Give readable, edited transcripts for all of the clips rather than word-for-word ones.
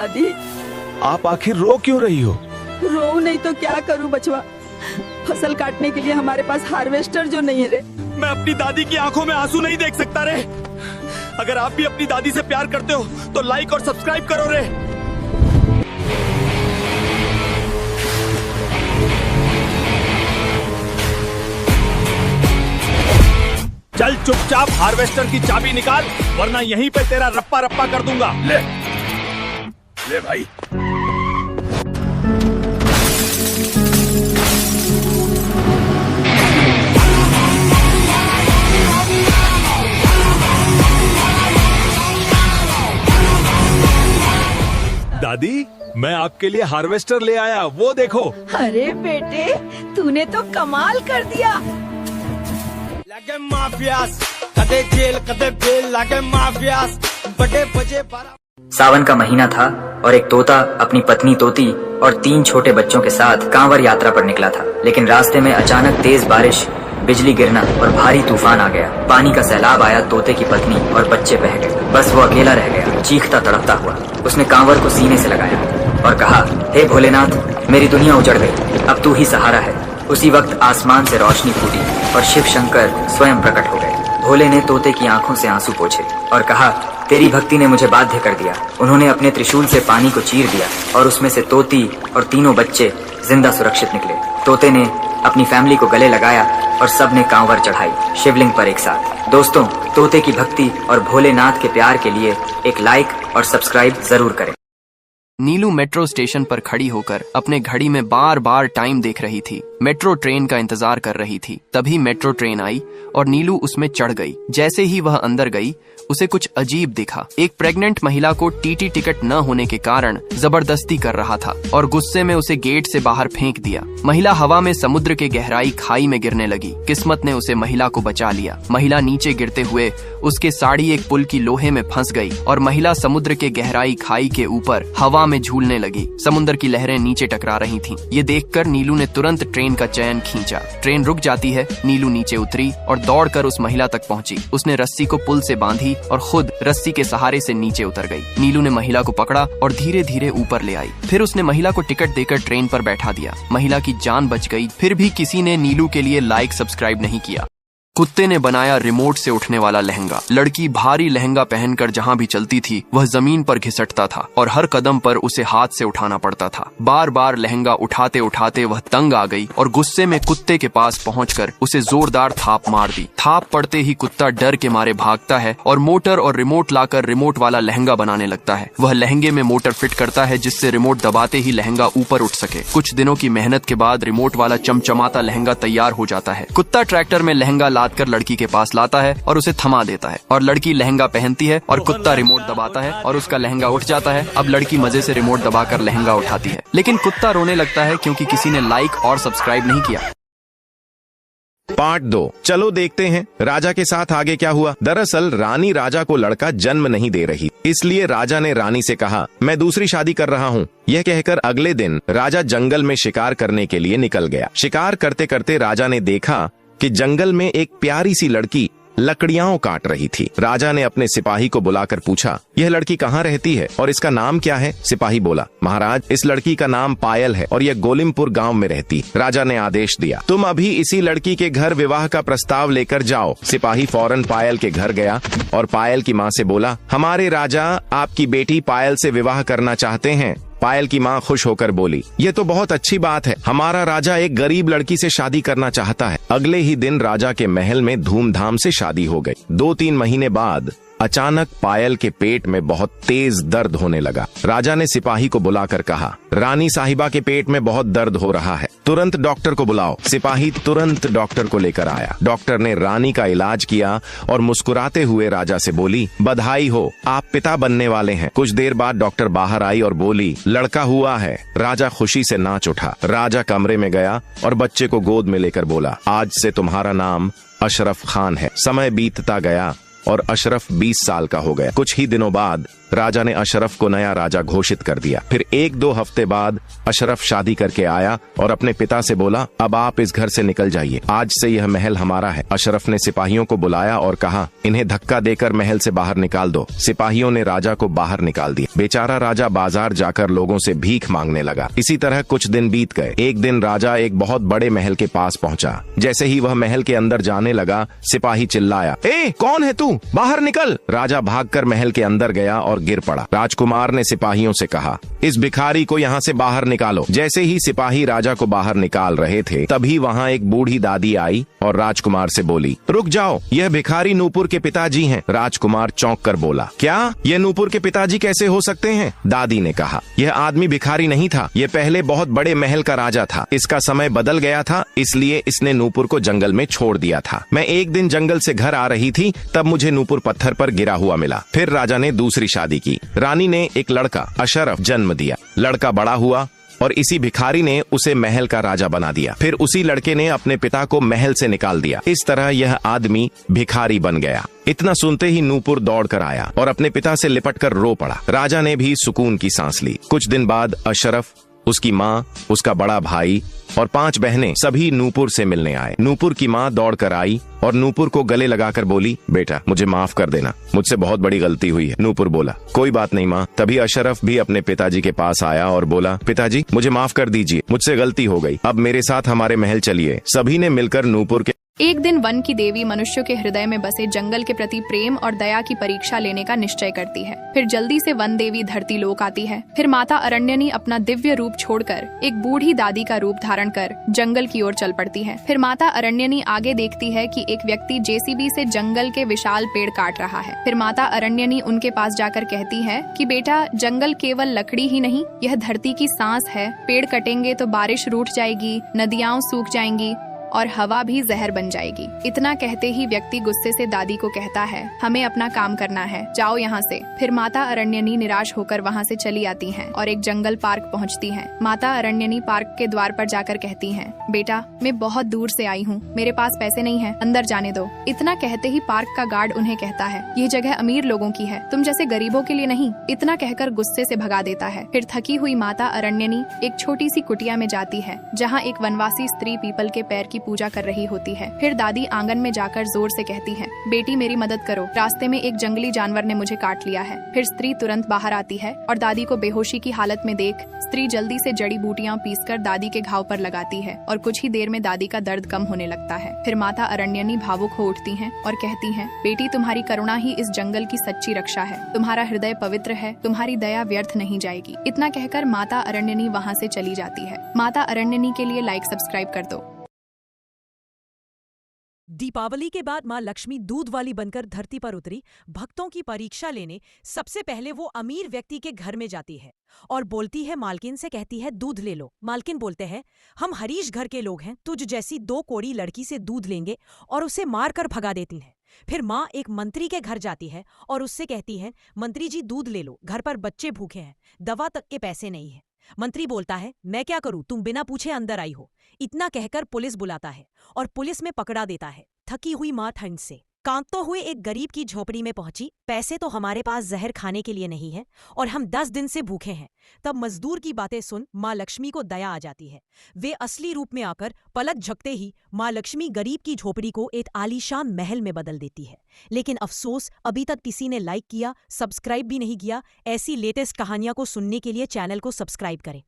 दादी। आप आखिर रो क्यों रही हो? रो नहीं तो क्या करूं बचवा, फसल काटने के लिए हमारे पास हार्वेस्टर जो नहीं है रे। मैं अपनी दादी की आंखों में आंसू नहीं देख सकता रे। अगर आप भी अपनी दादी से प्यार करते हो तो लाइक और सब्सक्राइब करो रे। चल चुपचाप हार्वेस्टर की चाबी निकाल, वरना यहीं पे तेरा रप्पा रप्पा कर दूंगा। ले ले भाई। दादी, मैं आपके लिए हार्वेस्टर ले आया, वो देखो। अरे बेटे, तूने तो कमाल कर दिया। लागे माफियास, कदे जेल कदे बेल, लागे माफियास, बड़े बजे 12। सावन का महीना था और एक तोता अपनी पत्नी तोती और 3 छोटे बच्चों के साथ कांवर यात्रा पर निकला था। लेकिन रास्ते में अचानक तेज बारिश, बिजली गिरना और भारी तूफान आ गया। पानी का सैलाब आया, तोते की पत्नी और बच्चे बह गए। बस वो अकेला रह गया, चीखता तड़पता हुआ। उसने कांवर को सीने से लगाया और कहा, हे भोलेनाथ, मेरी दुनिया उजड़ गई, अब तू ही सहारा है। उसी वक्त आसमान से रोशनी फूटी और शिव शंकर स्वयं प्रकट हो गए। भोले ने तोते की आंखों से आंसू पोंछे और कहा, तेरी भक्ति ने मुझे बाध्य कर दिया। उन्होंने अपने त्रिशूल से पानी को चीर दिया और उसमें से तोती और तीनों बच्चे जिंदा सुरक्षित निकले। तोते ने अपनी फैमिली को गले लगाया और सबने कांवर चढ़ाई शिवलिंग पर एक साथ। दोस्तों, तोते की भक्ति और भोलेनाथ के प्यार के लिए एक लाइक और सब्सक्राइब जरूर करें। नीलू मेट्रो स्टेशन पर खड़ी होकर अपने घड़ी में बार बार टाइम देख रही थी। मेट्रो ट्रेन का इंतजार कर रही थी। तभी मेट्रो ट्रेन आई और नीलू उसमें चढ़ गई। जैसे ही वह अंदर गई, उसे कुछ अजीब दिखा। एक प्रेग्नेंट महिला को टीटी टिकट न होने के कारण जबरदस्ती कर रहा था और गुस्से में उसे गेट से बाहर फेंक दिया। महिला हवा में समुद्र के गहराई खाई में गिरने लगी। किस्मत ने उसे महिला को बचा लिया। महिला नीचे गिरते हुए उसके साड़ी एक पुल की लोहे में फंस गई और महिला समुद्र के गहराई खाई के ऊपर हवा में झूलने लगी। समुद्र की लहरें नीचे टकरा रही थीं। ये देखकर नीलू ने तुरंत ट्रेन का चैन खींचा। ट्रेन रुक जाती है। नीलू नीचे उतरी और दौड़कर उस महिला तक पहुंची। उसने रस्सी को पुल से बांधी और खुद रस्सी के सहारे से नीचे उतर गई। नीलू ने महिला को पकड़ा और धीरे धीरे ऊपर ले आई। फिर उसने महिला को टिकट देकर ट्रेन पर बैठा दिया। महिला की जान बच गई। फिर भी किसी ने नीलू के लिए लाइक सब्सक्राइब नहीं किया। कुत्ते ने बनाया रिमोट से उठने वाला लहंगा। लड़की भारी लहंगा पहनकर जहां भी चलती थी, वह जमीन पर घिसटता था और हर कदम पर उसे हाथ से उठाना पड़ता था। बार बार लहंगा उठाते उठाते वह तंग आ गई और गुस्से में कुत्ते के पास पहुंचकर उसे जोरदार थाप मार दी। थाप पड़ते ही कुत्ता डर के मारे भागता है और मोटर और रिमोट लाकर रिमोट वाला लहंगा बनाने लगता है। वह लहंगे में मोटर फिट करता है जिससे रिमोट दबाते ही लहंगा ऊपर उठ सके। कुछ दिनों की मेहनत के बाद रिमोट वाला चमचमाता लहंगा तैयार हो जाता है। कुत्ता ट्रैक्टर में लहंगा कर लड़की के पास लाता है और उसे थमा देता है और लड़की लहंगा पहनती है और कुत्ता रिमोट दबाता है और उसका लहंगा उठ जाता है। अब लड़की मजे से रिमोट दबाकर लहंगा उठाती है, लेकिन कुत्ता रोने लगता है क्योंकि किसी ने लाइक और सब्सक्राइब नहीं किया। पार्ट 2, चलो देखते हैं राजा के साथ आगे क्या हुआ। दरअसल रानी राजा को लड़का जन्म नहीं दे रही, इसलिए राजा ने रानी से कहा, मैं दूसरी शादी कर रहा हूँ। यह कहकर अगले दिन राजा जंगल में शिकार करने के लिए निकल गया। शिकार करते करते राजा ने देखा कि जंगल में एक प्यारी सी लड़की लकड़ियां काट रही थी। राजा ने अपने सिपाही को बुलाकर पूछा, यह लड़की कहाँ रहती है और इसका नाम क्या है? सिपाही बोला, महाराज, इस लड़की का नाम पायल है और यह गोलिमपुर गांव में रहती। राजा ने आदेश दिया, तुम अभी इसी लड़की के घर विवाह का प्रस्ताव लेकर जाओ। सिपाही फौरन पायल के घर गया और पायल की माँ से बोला, हमारे राजा आपकी बेटी पायल से विवाह करना चाहते हैं। पायल की माँ खुश होकर बोली, ये तो बहुत अच्छी बात है, हमारा राजा एक गरीब लड़की से शादी करना चाहता है। अगले ही दिन राजा के महल में धूमधाम से शादी हो गई। 2-3 महीने बाद अचानक पायल के पेट में बहुत तेज दर्द होने लगा। राजा ने सिपाही को बुलाकर कहा, रानी साहिबा के पेट में बहुत दर्द हो रहा है, तुरंत डॉक्टर को बुलाओ। सिपाही तुरंत डॉक्टर को लेकर आया। डॉक्टर ने रानी का इलाज किया और मुस्कुराते हुए राजा से बोली, बधाई हो, आप पिता बनने वाले हैं। कुछ देर बाद डॉक्टर बाहर आई और बोली, लड़का हुआ है। राजा खुशी से नाच उठा। राजा कमरे में गया और बच्चे को गोद में लेकर बोला, आज से तुम्हारा नाम अशरफ खान है। समय बीतता गया और अशरफ 20 साल का हो गया। कुछ ही दिनों बाद राजा ने अशरफ को नया राजा घोषित कर दिया। फिर 1-2 हफ्ते बाद अशरफ शादी करके आया और अपने पिता से बोला, अब आप इस घर से निकल जाइए, आज से यह महल हमारा है। अशरफ ने सिपाहियों को बुलाया और कहा, इन्हें धक्का देकर महल से बाहर निकाल दो। सिपाहियों ने राजा को बाहर निकाल दिया। बेचारा राजा बाजार जाकर लोगों से भीख मांगने लगा। इसी तरह कुछ दिन बीत गए। एक दिन राजा एक बहुत बड़े महल के पास पहुंचा। जैसे ही वह महल के अंदर जाने लगा, सिपाही चिल्लाया, ए कौन है तू, बाहर निकल। राजा भागकर महल के अंदर गया और गिर पड़ा। राजकुमार ने सिपाहियों से कहा, इस भिखारी को यहाँ से बाहर निकालो। जैसे ही सिपाही राजा को बाहर निकाल रहे थे, तभी वहाँ एक बूढ़ी दादी आई और राजकुमार से बोली, रुक जाओ, यह भिखारी नूपुर के पिताजी हैं। राजकुमार चौंक कर बोला, क्या ये नूपुर के पिताजी कैसे हो सकते हैं? दादी ने कहा, यह आदमी भिखारी नहीं था, यह पहले बहुत बड़े महल का राजा था। इसका समय बदल गया था, इसलिए इसने नूपुर को जंगल में छोड़ दिया था। मैं एक दिन जंगल से घर आ रही थी, तब मुझे नूपुर पत्थर पर गिरा हुआ मिला। फिर राजा ने दूसरी शादी की। रानी ने एक लड़का अशरफ जन्म दिया। लड़का बड़ा हुआ और इसी भिखारी ने उसे महल का राजा बना दिया। फिर उसी लड़के ने अपने पिता को महल से निकाल दिया। इस तरह यह आदमी भिखारी बन गया। इतना सुनते ही नूपुर दौड़ कर आया और अपने पिता से लिपट कर रो पड़ा। राजा ने भी सुकून की सांस ली। कुछ दिन बाद अशरफ, उसकी माँ, उसका बड़ा भाई और 5 बहनें सभी नूपुर से मिलने आए। नूपुर की माँ दौड़ कर आई और नूपुर को गले लगाकर बोली, बेटा मुझे माफ कर देना, मुझसे बहुत बड़ी गलती हुई है। नूपुर बोला, कोई बात नहीं माँ। तभी अशरफ भी अपने पिताजी के पास आया और बोला, पिताजी मुझे माफ कर दीजिए, मुझसे गलती हो गई, अब मेरे साथ हमारे महल चलिए। सभी ने मिलकर नूपुर के एक दिन वन की देवी मनुष्यों के हृदय में बसे जंगल के प्रति प्रेम और दया की परीक्षा लेने का निश्चय करती है। फिर जल्दी से वन देवी धरती लोक आती है। फिर माता अरण्यनी अपना दिव्य रूप छोड़कर एक बूढ़ी दादी का रूप धारण कर जंगल की ओर चल पड़ती है। फिर माता अरण्यनी आगे देखती है कि एक व्यक्ति जेसीबी से जंगल के विशाल पेड़ काट रहा है। फिर माता अरण्यनी उनके पास जाकर कहती है कि बेटा, जंगल केवल लकड़ी ही नहीं, यह धरती की सांस है। पेड़ कटेंगे तो बारिश रूठ जाएगी, नदियाँ सूख जाएंगी और हवा भी जहर बन जाएगी। इतना कहते ही व्यक्ति गुस्से से दादी को कहता है, हमें अपना काम करना है, जाओ यहाँ से। फिर माता अरण्यनी निराश होकर वहाँ से चली आती हैं और एक जंगल पार्क पहुँचती हैं। माता अरण्यनी पार्क के द्वार पर जाकर कहती हैं, बेटा मैं बहुत दूर से आई हूँ, मेरे पास पैसे नहीं है, अंदर जाने दो। इतना कहते ही पार्क का गार्ड उन्हें कहता है, यह जगह अमीर लोगों की है, तुम जैसे गरीबों के लिए नहीं। इतना कहकर गुस्से से भगा देता है। फिर थकी हुई माता अरण्यनी एक छोटी सी कुटिया में जाती है, जहाँ एक वनवासी स्त्री पीपल के पैर की पूजा कर रही होती है। फिर दादी आंगन में जाकर जोर से कहती है, बेटी मेरी मदद करो, रास्ते में एक जंगली जानवर ने मुझे काट लिया है। फिर स्त्री तुरंत बाहर आती है और दादी को बेहोशी की हालत में देख स्त्री जल्दी से जड़ी बूटियां पीसकर दादी के घाव पर लगाती है और कुछ ही देर में दादी का दर्द कम होने लगता है। फिर माता अरण्यनी भावुक हो उठती हैं और कहती हैं, बेटी तुम्हारी करुणा ही इस जंगल की सच्ची रक्षा है, तुम्हारा हृदय पवित्र है, तुम्हारी दया व्यर्थ नहीं जाएगी। इतना कहकर माता अरण्यनी वहाँ से चली जाती है। माता अरण्यनी के लिए लाइक सब्सक्राइब कर दो। दीपावली के बाद मां लक्ष्मी दूध वाली बनकर धरती पर उतरी। भक्तों की परीक्षा लेने सबसे पहले वो अमीर व्यक्ति के घर में जाती है और बोलती है, मालकिन से कहती है, दूध ले लो। मालकिन बोलते हैं, हम हरीश घर के लोग हैं, तुझ जैसी 2 कोड़ी लड़की से दूध लेंगे और उसे मार कर भगा देती हैं। फिर माँ एक मंत्री के घर जाती है और उससे कहती है, मंत्री जी दूध ले लो, घर पर बच्चे भूखे हैं, दवा तक के पैसे नहीं है। मंत्री बोलता है, मैं क्या करूं, तुम बिना पूछे अंदर आई हो। इतना कहकर पुलिस बुलाता है और पुलिस में पकड़ा देता है। थकी हुई माँ ठंड से कांपते हुए एक गरीब की झोपड़ी में पहुंची। पैसे तो हमारे पास जहर खाने के लिए नहीं है और हम 10 दिन से भूखे हैं। तब मजदूर की बातें सुन माँ लक्ष्मी को दया आ जाती है। वे असली रूप में आकर पलक झपकते ही माँ लक्ष्मी गरीब की झोपड़ी को एक आलीशान महल में बदल देती है। लेकिन अफसोस, अभी तक किसी ने लाइक किया, सब्सक्राइब भी नहीं किया। ऐसी लेटेस्ट कहानियां को सुनने के लिए चैनल को सब्सक्राइब करें।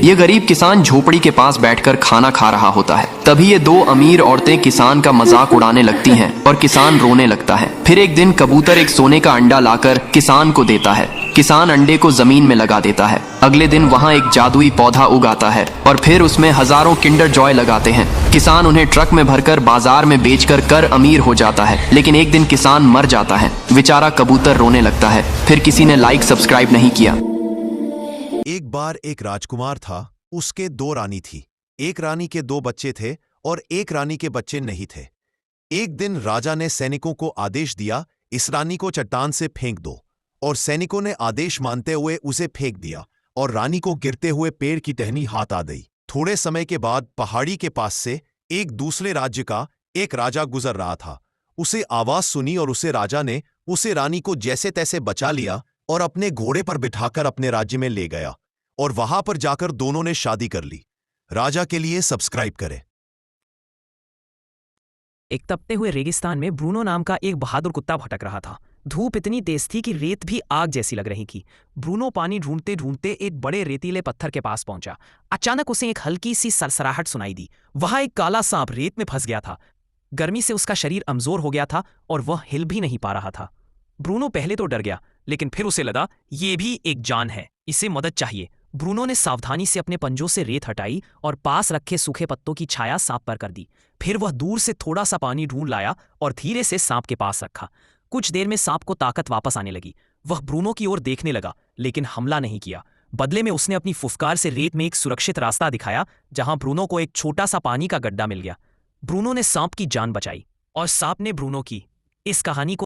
ये गरीब किसान झोपड़ी के पास बैठकर खाना खा रहा होता है। तभी ये दो अमीर औरतें किसान का मजाक उड़ाने लगती हैं और किसान रोने लगता है। फिर एक दिन कबूतर एक सोने का अंडा लाकर किसान को देता है। किसान अंडे को जमीन में लगा देता है। अगले दिन वहाँ एक जादुई पौधा उगाता है और फिर उसमें हजारों किंडर जॉय लगाते हैं। किसान उन्हें ट्रक में भरकर बाजार में बेचकर कर अमीर हो जाता है। लेकिन एक दिन किसान मर जाता है। बेचारा कबूतर रोने लगता है। फिर किसी ने लाइक सब्सक्राइब नहीं किया। एक बार एक राजकुमार था, उसके 2 रानी थी। एक रानी के 2 बच्चे थे और एक रानी के बच्चे नहीं थे। एक दिन राजा ने सैनिकों को आदेश दिया, इस रानी को चट्टान से फेंक दो, और सैनिकों ने आदेश मानते हुए उसे फेंक दिया और रानी को गिरते हुए पेड़ की टहनी हाथ आ गई। थोड़े समय के बाद पहाड़ी के पास से एक दूसरे राज्य का एक राजा गुजर रहा था। उसे आवाज सुनी और उसे राजा ने उसे रानी को जैसे तैसे बचा लिया और अपने घोड़े पर बिठाकर अपने राज्य में ले गया और वहां पर जाकर दोनों ने शादी कर ली। राजा के लिए सब्सक्राइब करें। एक तपते हुए रेगिस्तान में ब्रूनो नाम का एक बहादुर कुत्ता भटक रहा था। धूप इतनी तेज थी कि रेत भी आग जैसी लग रही थी। ब्रूनो पानी ढूंढते ढूंढते एक बड़े रेतीले पत्थर के पास पहुंचा। अचानक उसे एक हल्की सी सरसराहट सुनाई दी। वहां एक काला सांप रेत में फंस गया था। गर्मी से उसका शरीर कमजोर हो गया था और वह हिल भी नहीं पा रहा था। ब्रूनो पहले तो डर गया, लेकिन फिर उसे लगा ये भी एक जान है, इसे मदद चाहिए। ब्रूनो ने सावधानी से अपने पंजों से रेत हटाई और पास रखे सूखे पत्तों की छाया सांप पर कर दी। फिर वह दूर से थोड़ा सा पानी ढूंढ लाया और धीरे से सांप के पास रखा। कुछ देर में सांप को ताकत वापस आने लगी। वह ब्रूनो की ओर देखने लगा, लेकिन हमला नहीं किया। बदले में उसने अपनी फुफकार से रेत में एक सुरक्षित रास्ता दिखाया, जहां ब्रूनो को एक छोटा सा पानी का गड्ढा मिल गया। ब्रूनो ने सांप की जान बचाई और सांप ने ब्रूनो की। इस कहानी को